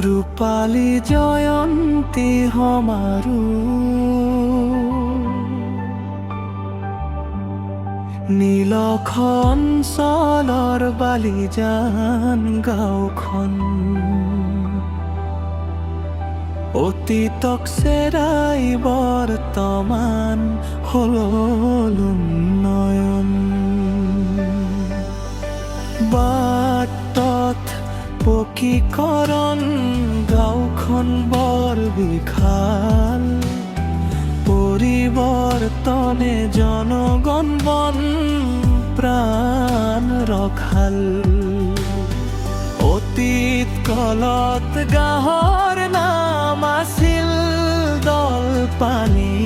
ৰূপালী জয়ন্তী সমাৰো নীলখন চলৰ বালিজান গাঁওখন অতীতক চেৰাই বৰ্তমান হ'ল উন্নয়ন বাটত পকীকৰণ গাঁওখন বৰ বিশাল পৰিৱৰ্তনে জনগণ বন প্ৰাণ ৰখাল অতীত কালত গাঁৱৰ নাম আছিল দল পানী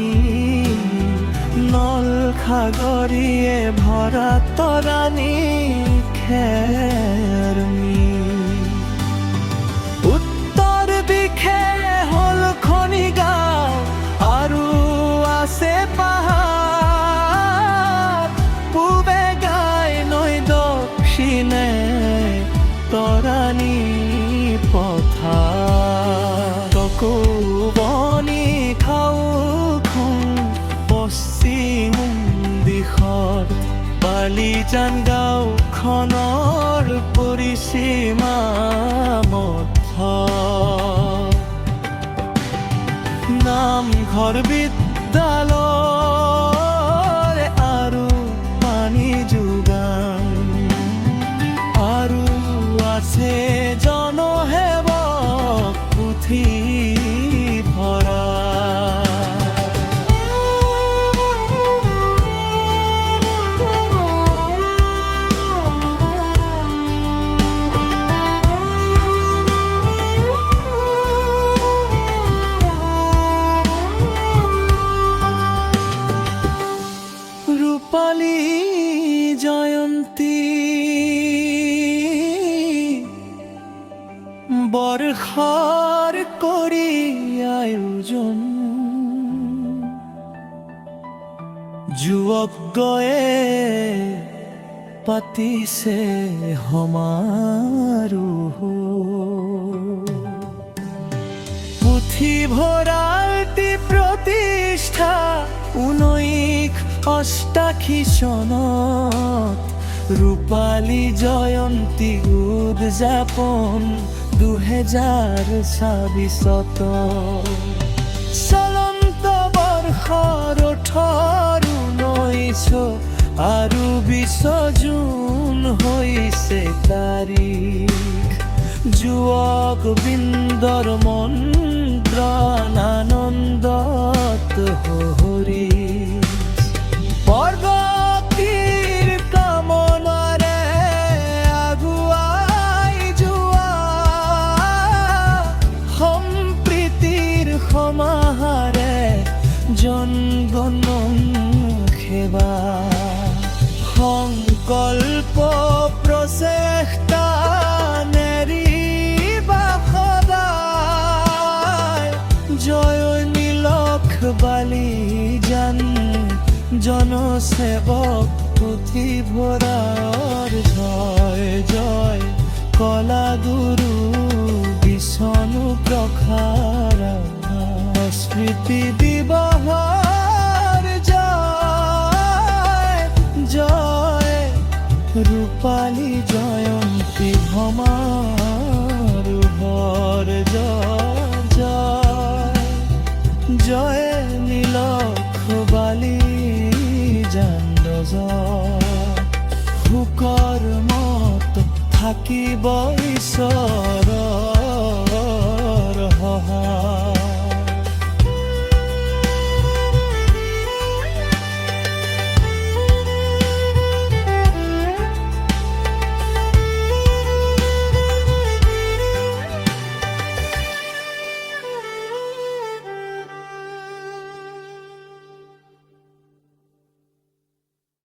নল সাগৰীয়ে ভৰা তৰাণী খেৰমি উত্তৰ দিশে হ'ল খনি গাঁও আৰু আছে পাহাৰ পূবে গাই নৈ দক্ষিণে তৰাণী পথাৰ তকুবনি খাওখন পশ্চিম দিশত বালিজান গাঁওখনৰ পৰিসীমা মধ্য নামঘৰ বিদ্যালয় আৰু পানী যোগান আৰু আছে জনসেৱক পুথি ভৰা ৰূপালী জয়ন্তী বৰ্ষৰ কৰি আয়োজন যুৱকগয়ে পাতিছে সমাৰোহ পুথিভঁৰালটি প্ৰতিষ্ঠা 1988 চনত ৰূপালী জয়ন্তী উদযাপন 2026 চলন্ত বৰ্ষৰ 18, 19 আৰু 20 জুন হৈছে তাৰিখ যুৱক বৃন্দৰ মন্ত্ৰ আনন্দত হৰি পৰ্বতীৰ কামনাৰে আগুৱাই যোৱা সম্প্ৰীতিৰ সমাহাৰে জনগণ সেৱা সংকল্প প্ৰচেষ্টা নেৰিবা সদায় জয় নীলখ বালিজান জনসেৱক পুথিভঁৰালৰ জয় জয় কলাগুৰু বিষ্ণু প্ৰসাৰ স্মৃতি দিৱসৰ জয় জয় ৰূপালী জয়ন্তী সমাৰোহৰ জয় জয় জয় নীলখ বালিজান শুকৰ মত থাকিব ঈশ্বৰ